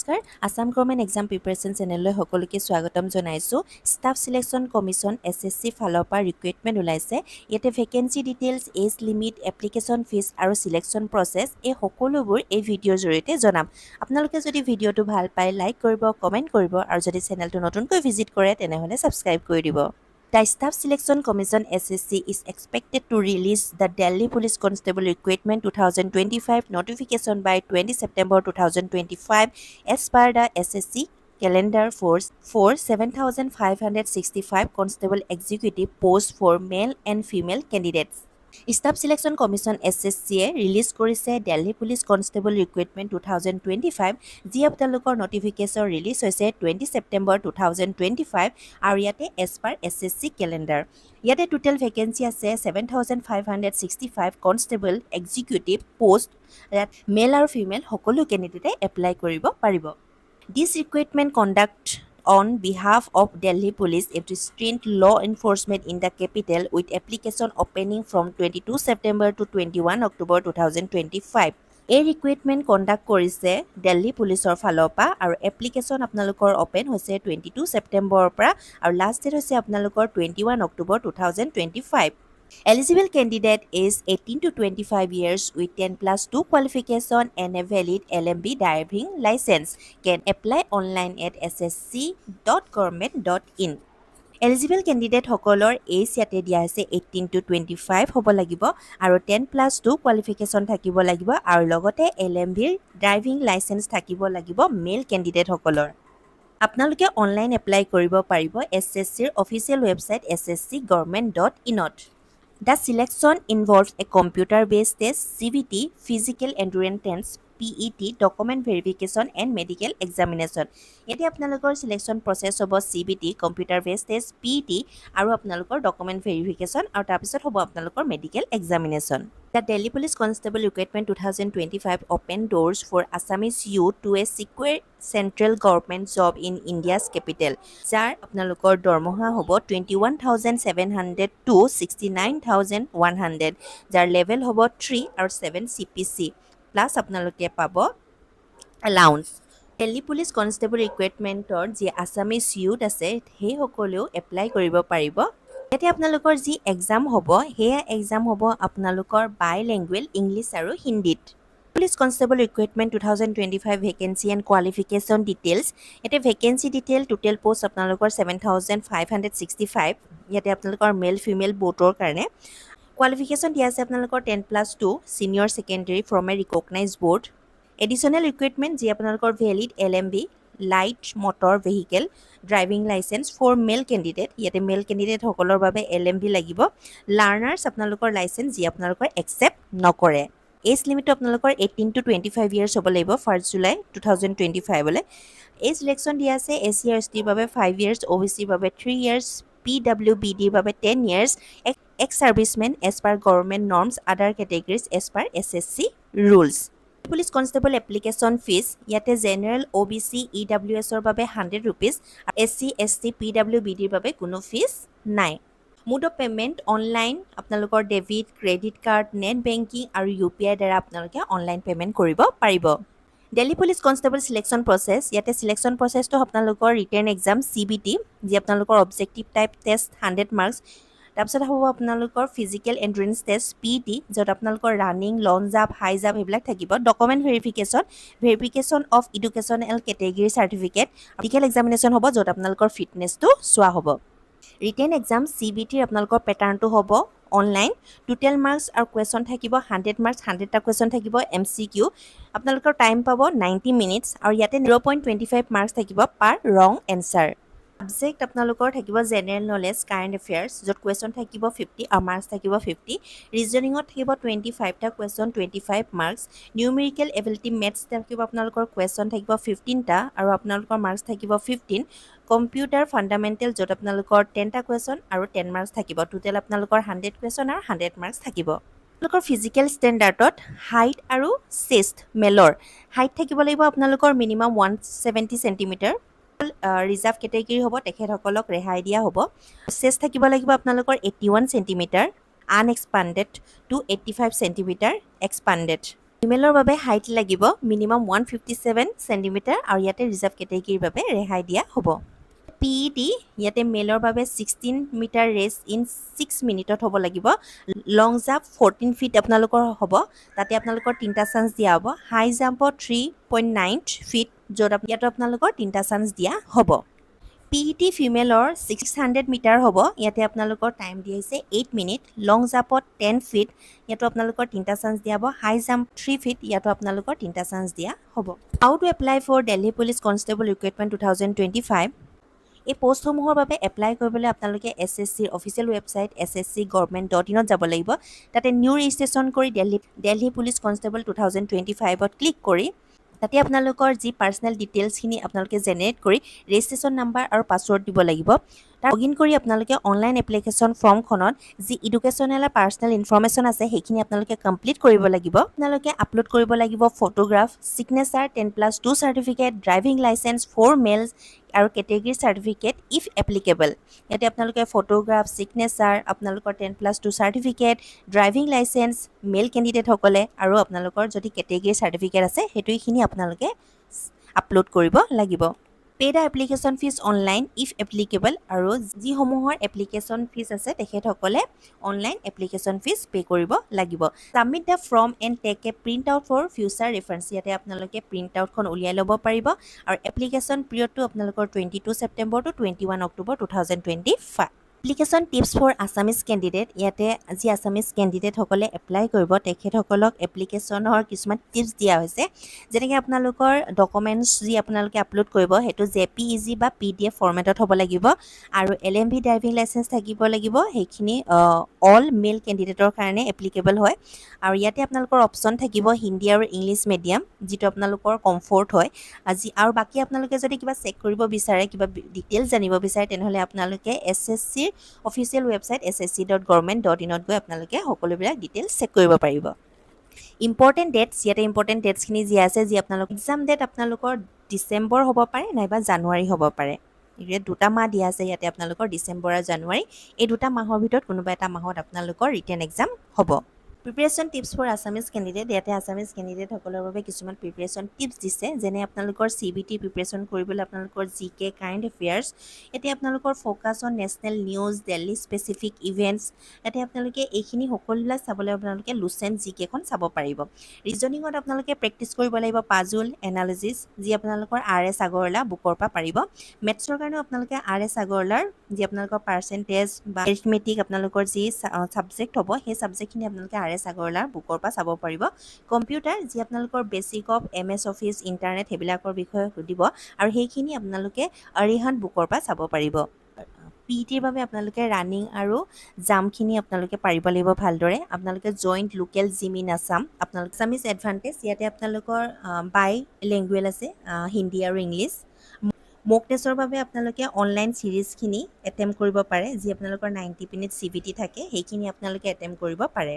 নমস্কাৰ Assam government exam preparation চেনেললৈ সকলোকে স্বাগতম জনাইছোঁ ষ্টাফ চিলেকশ্যন কমিশ্যন SSC ফালৰ পৰা ৰিক্ৰুইটমেণ্ট ওলাইছে ইয়াতে vacancy details age limit application fee আৰু চিলেকশ্যন প্ৰচেছ এই সকলোবোৰ এই ভিডিঅ'ৰ জৰিয়তে জনাম আপোনালোকে যদি ভিডিঅ'টো ভাল পায় লাইক কৰিব কমেণ্ট কৰিব আৰু যদি চেনেলটো নতুনকৈ ভিজিট কৰে তেনেহ'লে ছাবস্ক্ৰাইব কৰি দিব The Staff Selection Commission SSC is expected to release the Delhi Police Constable Recruitment 2025 notification by 20 September 2025 as per the SSC calendar for 7,565 constable executive posts for male and female candidates. Staff Selection Commission SSCয়ে release কৰিছে Delhi police constable recruitment 2025 যি আপোনালোকৰ notification release হৈছে 20 ছেপ্টেম্বৰ 2025 আৰু ইয়াতে as per SSC calendar ইয়াতে total vacancy আছে 7,565 constable executive post মেল আৰু ফিমেল সকলো কেণ্ডিডেটে এপ্লাই কৰিব পাৰিব This recruitment conduct on behalf of Delhi Police it restrained law enforcement in the capital with application opening from 22 September to 21 October 2025. এই recruitment conduct কৰিছে দিল্লী পুলিচৰ ফালৰ পৰা আৰু এপ্লিকেশ্যন আপোনালোকৰ অপেন হৈছে 22 ছেপ্টেম্বৰৰ পৰা আৰু লাষ্ট ডেট হৈছে আপোনালোকৰ 21 October 2025. Eligible candidate is 18 to 25 years with 10+2 qualification and a valid LMB driving license. Can apply online at ssc.government.in. Eligible candidate সকলৰ এজ ইয়াতে দিয়া হৈছে 18 to 25 হ'ব লাগিব আৰু 10+2 qualification থাকিব লাগিব আৰু লগতে LMB driving license থাকিব লাগিব মেল candidate সকলৰ আপোনালোকে অনলাইন এপ্লাই কৰিব পাৰিব SSCৰ অফিচিয়েল ৱেবছাইট ssc.government.in-ত The selection involves a computer-based test, CBT, physical endurance test, PET, document verification and medical examination. ইয়াতে আপোনালোকৰ selection process হ'ব CBT, computer-based test, PET আৰু আপোনালোকৰ document verification আৰু তাৰপিছত হ'ব আপোনালোকৰ medical examination. The Delhi Police Constable Recruitment 2025 opened doors for Assamese youth to a secure central government job in India's capital. যাৰ আপোনালোকৰ দৰমহা হ'ব 21,700 to 69,100 যাৰ লেভেল হ'ব 3 আৰু 7 CPC প্লাছ আপোনালোকে পাব এলাউন্স দিল্লী পুলিচ কনষ্টেবল ৰিক্ৰুইটমেণ্টৰ যি আছামিজ ইউথ আছে সেই সকলেও এপ্লাই কৰিব পাৰিব ইয়াতে আপোনালোকৰ যি এক্সাম হ'ব সেয়া এক্সাম হ'ব আপোনালোকৰ বাই লেংগুৱেজ ইংলিছ আৰু হিন্দীত police constable recruitment 2025 vacancy and qualification details ইয়াতে ভেকেঞ্চি ডিটেইল টোটেল পোষ্ট আপোনালোকৰ 7,565 ইয়াতে আপোনালোকৰ মেল ফিমেল বোথৰ কাৰণে কোৱালিফিকেশ্যন দিয়া আছে আপোনালোকৰ 10+2 senior secondary from a recognized board additional recruitment যি আপোনালোকৰ valid LMB light motor vehicle driving licence for male candidate ইয়াতে মেল কেণ্ডিডেট সকলৰ বাবে LMB লাগিব লাৰ্ণাৰ্ছ আপোনালোকৰ লাইচেন্স যি আপোনালোকৰ একচেপ্ট নকৰে এজ লিমিটটো আপোনালোকৰ 18 to 25 years হ'ব লাগিব 1 জুলাই 2025 লৈ এই চিলেকশ্যন দিয়া আছে SC আৰু ST বাবে 5 years OBC বাবে 3 years PWBD বাবে 10 years ex-servicemen as per government norms other categories as per SSC rules police constable application fees ইয়াতে জেনেৰেল OBC EWSৰ বাবে 100 rupees আৰু SC ST PWBDৰ বাবে কোনো ফিজ নাই মোড অফ পেমেণ্ট অনলাইন আপোনালোকৰ debit credit card net banking আৰু UPI দ্বাৰা আপোনালোকে অনলাইন পেমেণ্ট কৰিব পাৰিব Delhi police constable selection process ইয়াতে চিলেকশ্যন প্ৰচেছটো আপোনালোকৰ ৰিটেন এক্সাম CBT যি আপোনালোকৰ অবজেক্টিভ টাইপ টেষ্ট 100 মাৰ্কছ তাৰপিছত হ'ব আপোনালোকৰ ফিজিকেল এণ্ডুৰেঞ্চ টেষ্ট PET য'ত আপোনালোকৰ ৰানিং লং জাম্প হাই জাম্প এইবিলাক থাকিব document verification of educational category certificate medical examination হ'ব য'ত আপোনালোকৰ ফিটনেছটো চোৱা হ'ব ৰিটেন এক্সাম CBTৰ আপোনালোকৰ পেটাৰ্ণটো হ'ব অনলাইন টোটেল মাৰ্কছ আৰু কুৱেশ্যন থাকিব 100 মাৰ্কছ 100টা কুৱেশ্যন থাকিব MCQ আপোনালোকৰ টাইম পাব 90 মিনিটছ আৰু ইয়াতে 0.25 মাৰ্কছ থাকিব পাৰ ৰং এনচাৰ সাবজেক্ট আপোনালোকৰ থাকিব জেনেৰেল নলেজ কাৰেণ্ট এফেয়াৰ্ছ য'ত কুৱেশ্যন থাকিব 50 আৰু মাৰ্কছ থাকিব 50 ৰিজনিঙত থাকিব 25টা question 25 marks numerical ability maths থাকিব আপোনালোকৰ কুৱেশ্যন থাকিব 15টা আৰু আপোনালোকৰ মাৰ্কছ থাকিব 15 কম্পিউটাৰ ফাণ্ডামেণ্টেল য'ত আপোনালোকৰ 10টা কুৱেশ্যন আৰু 10 মাৰ্কছ থাকিব টোটেল আপোনালোকৰ 100 কুৱেশ্যন আৰু 100 মাৰ্কছ থাকিব আপোনালোকৰ ফিজিকেল ষ্টেণ্ডাৰ্ডত হাইট আৰু চেষ্ট মেলৰ হাইট থাকিব লাগিব আপোনালোকৰ মিনিমাম 170 চেণ্টিমিটাৰ ৰিজাৰ্ভ কেটেগৰী হ'ব তেখেতসকলক ৰেহাই দিয়া হ'ব চেষ্ট থাকিব লাগিব আপোনালোকৰ 81 চেণ্টিমিটাৰ আনএক্সপাণ্ডেড টু 85 চেণ্টিমিটাৰ এক্সপাণ্ডেড ফিমেলৰ বাবে হাইট লাগিব মিনিমাম 157 চেণ্টিমিটাৰ আৰু ইয়াতে ৰিজাৰ্ভ কেটেগৰীৰ বাবে ৰেহাই দিয়া হ'ব। PET ইয়াতে মেলৰ বাবে 16 মিটাৰ ৰেচ ইন 6 মিনিটত হ'ব লাগিব। লং জাম্প 14 ফিট আপোনালোকৰ হ'ব, তাতে আপোনালোকৰ 3টা চান্স দিয়া হ'ব। হাই জাম্পত 3.9 ফিট, য'ত ইয়াতো আপোনালোকৰ 3টা চান্স দিয়া হ'ব। PET ফিমেলৰ 600 মিটাৰ হ'ব, ইয়াতে আপোনালোকৰ টাইম দিয়া হৈছে 8 মিনিট। লং জাম্পত 10 ফিট, ইয়াতো আপোনালোকৰ 3টা চান্স দিয়া হ'ব। হাই জাম্প 3 ফিট, ইয়াতো আপোনালোকৰ 3টা চান্স দিয়া হ'ব। How to apply for Delhi police constable recruitment 2025। এই পষ্টসমূহৰ বাবে এপ্লাই কৰিবলৈ আপোনালোকে SSCৰ অফিচিয়েল ৱেবছাইট sscgovernment.in যাব লাগিব। তাতে নিউ ৰেজিষ্ট্ৰেশ্যন কৰি দিল্লী পুলিচ কনষ্টেবল 2025ত ক্লিক কৰি তাতে আপোনালোকৰ যি পাৰ্চনেল ডিটেইলছখিনি আপোনালোকে জেনেৰেট কৰি ৰেজিষ্ট্ৰেশ্যন নাম্বাৰ আৰু পাছৱৰ্ড দিব লাগিব। তাৰ লগ ইন কৰি আপোনালোকে অনলাইন এপ্লিকেশ্যন ফৰ্মখনত যি এডুকেশ্যনেল আৰু পাৰ্চনেল ইনফৰ্মেশ্যন আছে সেইখিনি আপোনালোকে কমপ্লিট কৰিব লাগিব। আপোনালোকে আপলোড কৰিব লাগিব photograph, signature, 10+2 certificate, driving licence, 4 males আৰু কেটেগৰী চাৰ্টিফিকেট ইফ এপ্লিকেবল। ইয়াতে আপোনালোকে ফটোগ্ৰাফ, ছিগনেচাৰ, আপোনালোকৰ 10+2 চাৰ্টিফিকেট, ড্ৰাইভিং লাইচেঞ্চ মেল কেণ্ডিডেটসকলে আৰু আপোনালোকৰ যদি কেটেগৰী চাৰ্টিফিকেট আছে সেইটোখিনি আপোনালোকে আপলোড কৰিব লাগিব। Pay the application fees online if applicable, আৰু যিসমূহৰ এপ্লিকেশ্যন ফিজ আছে তেখেতসকলে অনলাইন এপ্লিকেশ্যন ফিজ পে কৰিব লাগিব। Submit the form and take a print out for future reference. ইয়াতে আপোনালোকে প্ৰিণ্ট আউটখন উলিয়াই ল'ব পাৰিব আৰু এপ্লিকেশ্যন পিৰিয়ডটো আপোনালোকৰ 22 September to 21 October 2025। Application tips for Assamese candidate. ইয়াতে যি আছামিজ কেণ্ডিডেটসকলে এপ্লাই কৰিব তেখেতসকলক এপ্লিকেশ্যনৰ কিছুমান টিপছ দিয়া হৈছে, যেনেকৈ আপোনালোকৰ ডকুমেণ্টছ যি আপোনালোকে আপলোড কৰিব সেইটো JPEG বা PDF ফৰ্মেটত হ'ব লাগিব আৰু LMV ড্ৰাইভিং লাইচেঞ্চ থাকিব লাগিব। সেইখিনি অল মেল কেণ্ডিডেটৰ কাৰণে এপ্লিকেবল হয় আৰু ইয়াতে আপোনালোকৰ অপশ্যন থাকিব হিন্দী আৰু ইংলিছ মিডিয়াম, যিটো আপোনালোকৰ কমফৰ্ট হয়। আৰু বাকী আপোনালোকে যদি কিবা চেক কৰিব বিচাৰে, কিবা ডিটেইলছ জানিব বিচাৰে, তেনেহ'লে আপোনালোকে SSCৰ অফিচিয়েল ৱেবছাইট ssc.government.in গৈ আপোনালোকে সকলোবিলাক ডিটেইলছ চেক কৰিব পাৰিব। ইম্পৰ্টেণ্ট ডেটছ, ইয়াতে ইম্পৰ্টেণ্ট ডেটছখিনি যি আছে, যি আপোনালোকৰ এক্সাম ডেট আপোনালোকৰ ডিচেম্বৰ হ'ব পাৰে নাইবা জানুৱাৰী হ'ব পাৰে। ইয়াত 2টা মাহ দিয়া আছে, ইয়াতে আপোনালোকৰ ডিচেম্বৰ আৰু জানুৱাৰী, এই 2টা মাহৰ ভিতৰত কোনোবা এটা মাহত আপোনালোকৰ ৰিটেন এক্সাম হ'ব। Preparation tips for Assamese candidate. ইয়াতে আছামিজ কেণ্ডিডেটসকলৰ বাবে কিছুমান প্ৰিপেৰেশ্যন টিপছ দিছে, যেনে আপোনালোকৰ CBT প্ৰিপেৰেশ্যন কৰিবলৈ আপোনালোকৰ GK কাৰেণ্ট এফেয়াৰ্ছ, ইয়াতে আপোনালোকৰ focus on national news, Delhi specific events, ইয়াতে আপোনালোকে এইখিনি সকলোবিলাক চাবলৈ আপোনালোকে লুচেণ্ট GKখন চাব পাৰিব। ৰিজনিঙত আপোনালোকে প্ৰেক্টিছ কৰিব লাগিব পাজুল, এনালিচিছ, যি আপোনালোকৰ RS আগৰৱালা বুকৰ পৰা পাৰিব। মেথছৰ কাৰণেও আপোনালোকে RS আগৰৱালাৰ যি আপোনালোকৰ পাৰ্চেণ্টেজ বা এৰিথমেটিক আপোনালোকৰ যি ছাবজেক্ট হ'ব সেই ছাবজেক্টখিনি আপোনালোকে RS আগৰৱালাৰ বুকৰ পৰা চাব পাৰিব। কম্পিউটাৰ, যি আপোনালোকৰ basic of MS office, internet সেইবিলাকৰ বিষয়ে সুধিব আৰু সেইখিনি আপোনালোকে অৰিহাণ্ট বুকৰ পৰা চাব পাৰিব। PETৰ বাবে আপোনালোকে ৰানিং আৰু জাম্পখিনি আপোনালোকে পাৰিব লাগিব ভালদৰে। আপোনালোকে joint local gym in Assam, আপোনালোকে আছামিজ এডভান্টেজ, ইয়াতে আপোনালোকৰ বাই লেংগুৱেজ আছে হিন্দী আৰু ইংলিছ। মক টেষ্টৰ বাবে আপোনালোকে অনলাইন ছিৰিজখিনি এটেম্প কৰিব পাৰে, যি আপোনালোকৰ 90 মিনিট CBT থাকে, সেইখিনি আপোনালোকে এটেম্প কৰিব পাৰে।